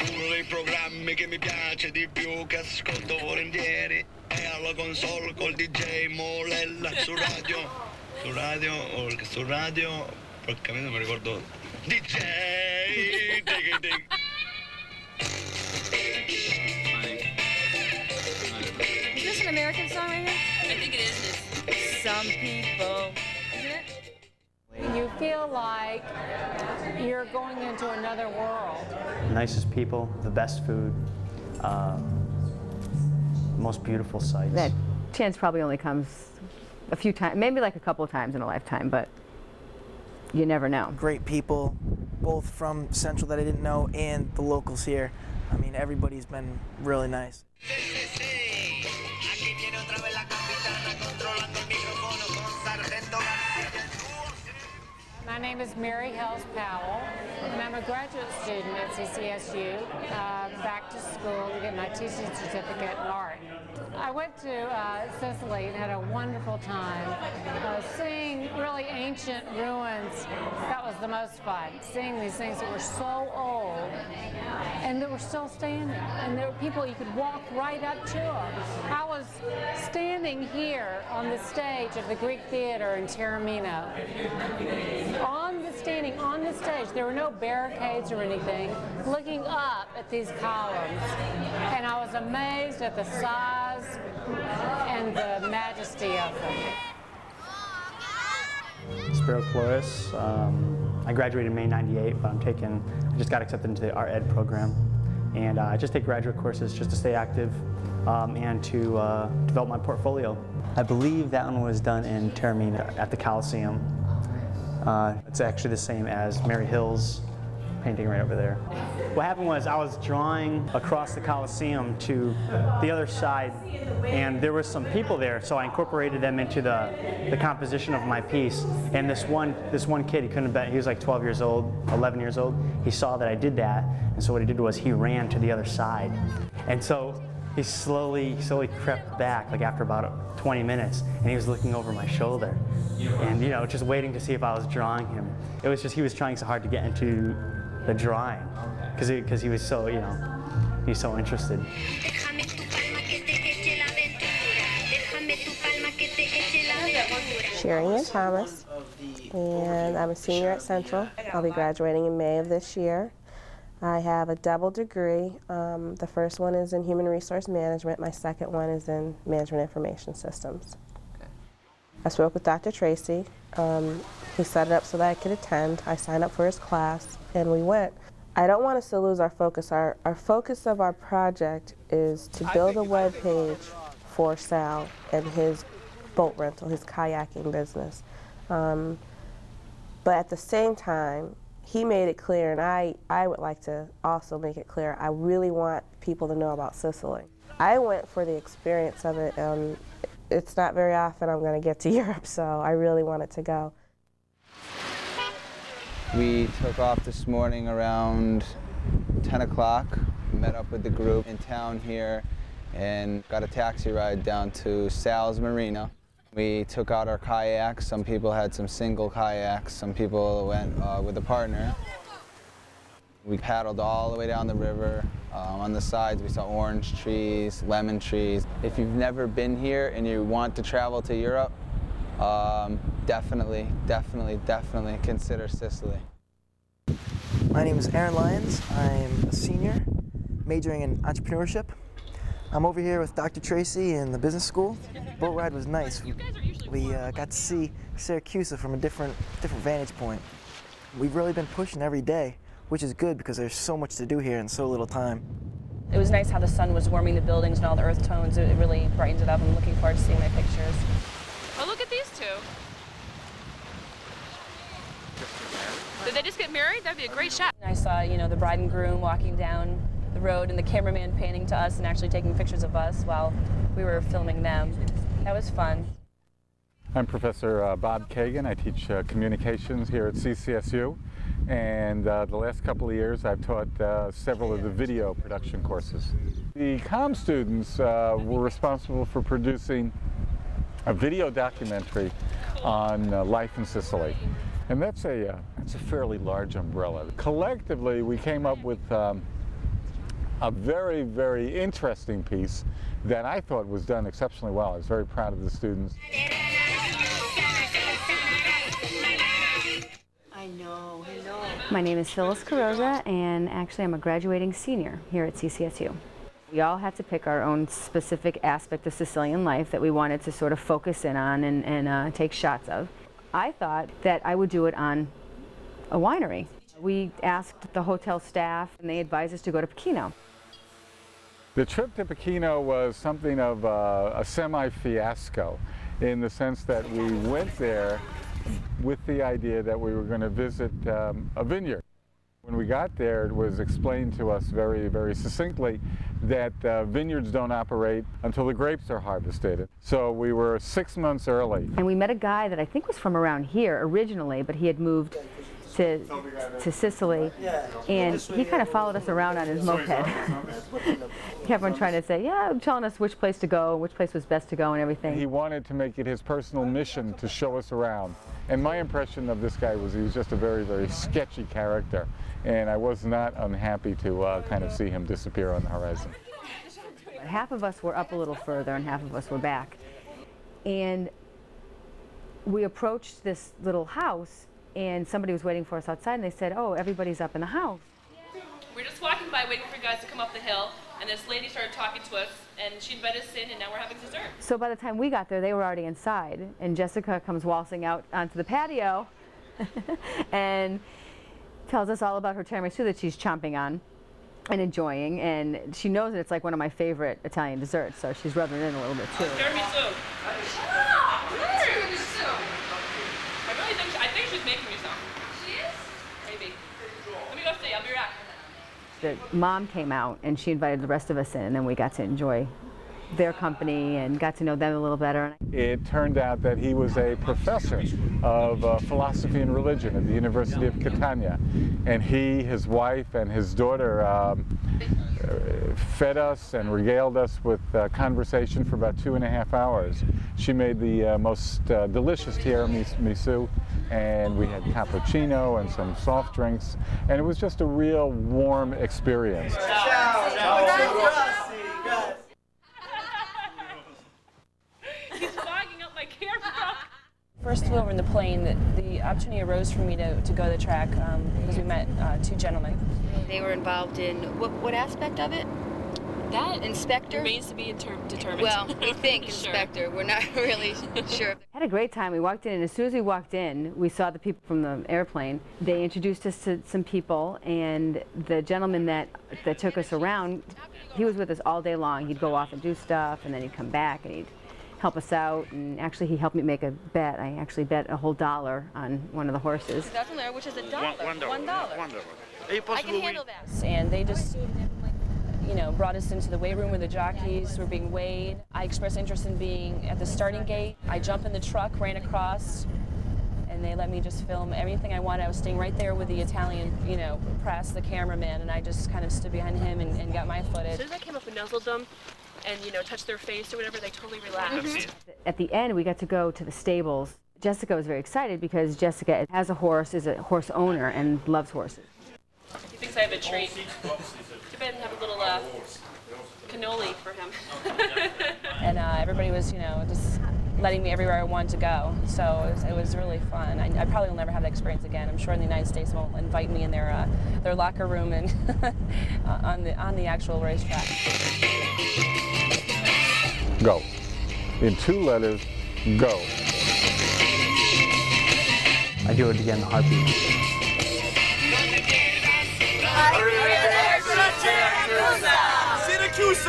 Uno dei programmi che mi piace di più, che ascolto volentieri, è alla console col DJ Molella su radio, porca miseria, non mi ricordo. DJ! Dig, dig. Is this an American song right here? I think it is. Some people. Isn't it? You feel like you're going into another world. Nicest people, the best food, most beautiful sights. That chance probably only comes a few times, maybe like a couple of times in a lifetime, but you never know. Great people, both from Central that I didn't know and the locals here. I mean, everybody's been really nice. My name is Mary Hells Powell, and I'm a graduate student at CCSU, back to school to get my teaching certificate in art. I went to Sicily and had a wonderful time seeing really ancient ruins. That was the most fun, seeing these things that were so old and that were still standing. And there were people, you could walk right up to them. I was standing here on the stage of the Greek Theater in Taormino. Standing on the stage, there were no barricades or anything, looking up at these columns. And I was amazed at the size and the majesty of them. Spiro Flores. I graduated in May '98, but I just got accepted into the art ed program. And I just take graduate courses just to stay active and to develop my portfolio. I believe that one was done in Taormino at the Coliseum. It's actually the same as Mary Hill's painting right over there. What happened was I was drawing across the Coliseum to the other side, and there were some people there, so I incorporated them into the composition of my piece. And this one kid, he was like 12 years old, 11 years old. He saw that I did that, and so what he did was he ran to the other side. And so he slowly crept back, like after about 20 minutes, and he was looking over my shoulder. And just waiting to see if I was drawing him. It was just he was trying so hard to get into the drawing because he was so he's so interested. Sherry Thomas, and I'm a senior at Central. I'll be graduating in May of this year. I have a double degree. The first one is in human resource management. My second one is in management information systems. I spoke with Dr. Tracy. He set it up so that I could attend. I signed up for his class, and we went. I don't want us to lose our focus. Our focus of our project is to build a web page for Sal and his boat rental, his kayaking business. But at the same time, he made it clear, and I would like to also make it clear, I really want people to know about Sicily. I went for the experience of it. It's not very often I'm going to get to Europe, so I really wanted to go. We took off this morning around 10 o'clock, met up with the group in town here, and got a taxi ride down to Sal's Marina. We took out our kayaks. Some people had some single kayaks, some people went with a partner. We paddled all the way down the river. On the sides we saw orange trees, lemon trees. If you've never been here and you want to travel to Europe, definitely consider Sicily. My name is Aaron Lyons. I'm a senior, majoring in entrepreneurship. I'm over here with Dr. Tracy in the business school. Boat ride was nice. We got to see Syracuse from a different vantage point. We've really been pushing every day, which is good because there's so much to do here in so little time. It was nice how the sun was warming the buildings and all the earth tones. It really brightens it up. I'm looking forward to seeing my pictures. Oh, look at these two. Did they just get married? That'd be a great shot. I saw, the bride and groom walking down the road and the cameraman panning to us and actually taking pictures of us while we were filming them. That was fun. I'm Professor Bob Kagan. I teach communications here at CCSU. And the last couple of years I've taught several of the video production courses. The comm students were responsible for producing a video documentary on life in Sicily. And that's a fairly large umbrella. Collectively we came up with a very, very interesting piece that I thought was done exceptionally well. I was very proud of the students. I know. My name is Phyllis Carosa, and actually I'm a graduating senior here at CCSU. We all had to pick our own specific aspect of Sicilian life that we wanted to sort of focus in on and take shots of. I thought that I would do it on a winery. We asked the hotel staff, and they advised us to go to Pechino. The trip to Pechino was something of a semi-fiasco in the sense that we went there with the idea that we were going to visit a vineyard. When we got there, it was explained to us very, very succinctly that vineyards don't operate until the grapes are harvested. So we were 6 months early. And we met a guy that I think was from around here originally, but he had moved to Sicily, and he kind of followed us around on his moped. He kept on trying to say, yeah, telling us which place to go, which place was best to go and everything. He wanted to make it his personal mission to show us around. And my impression of this guy was he was just a very, very sketchy character. And I was not unhappy to kind of see him disappear on the horizon. Half of us were up a little further and half of us were back. And we approached this little house, and somebody was waiting for us outside, and they said, oh, everybody's up in the house. We're just walking by waiting for you guys to come up the hill, and this lady started talking to us, and she invited us in, and now we're having dessert. So by the time we got there, they were already inside, and Jessica comes waltzing out onto the patio and tells us all about her tiramisu that she's chomping on and enjoying, and she knows that it's like one of my favorite Italian desserts, so she's rubbing it in a little bit too. Tiramisu. I think she's making me some. She is? Maybe. Let me go see. I'll be back. The mom came out and she invited the rest of us in, and then we got to enjoy their company and got to know them a little better. It turned out that he was a professor of philosophy and religion at the University of Catania, and he, his wife, and his daughter fed us and regaled us with conversation for about 2.5 hours. She made the most delicious tiramisu, and we had cappuccino and some soft drinks, and it was just a real warm experience. He's fogging up my camera. First flew over in the plane, the opportunity arose for me to go to the track because we met two gentlemen. They were involved in what aspect of it? That Inspector? remains to be determined. Well, we think Sure. inspector. We're not really sure. Had a great time. We walked in, and as soon as we walked in, we saw the people from the airplane. They introduced us to some people, and the gentleman that took us around, he was with us all day long. He'd go off and do stuff, and then he'd come back, and he'd help us out, and actually he helped me make a bet. I actually bet a whole $1 on one of the horses. $1,000, which is $1. $1. I can handle that. And they just, brought us into the weigh room where the jockeys were being weighed. I expressed interest in being at the starting gate. I jumped in the truck, ran across, and they let me just film everything I wanted. I was staying right there with the Italian, press, the cameraman, and I just kind of stood behind him and got my footage. As soon as I came up and nuzzled them and, touched their face or whatever, they totally relaxed. At the end, we got to go to the stables. Jessica was very excited because Jessica has a horse, is a horse owner, and loves horses. He thinks I have a treat. Too bad I didn't have a little cannoli for him. And everybody was, just letting me everywhere I wanted to go. So it was really fun. I probably will never have that experience again. I'm sure in the United States won't invite me in their locker room and on the actual racetrack. Go. In 2 letters, go. I do it again in a heartbeat. Syracuse!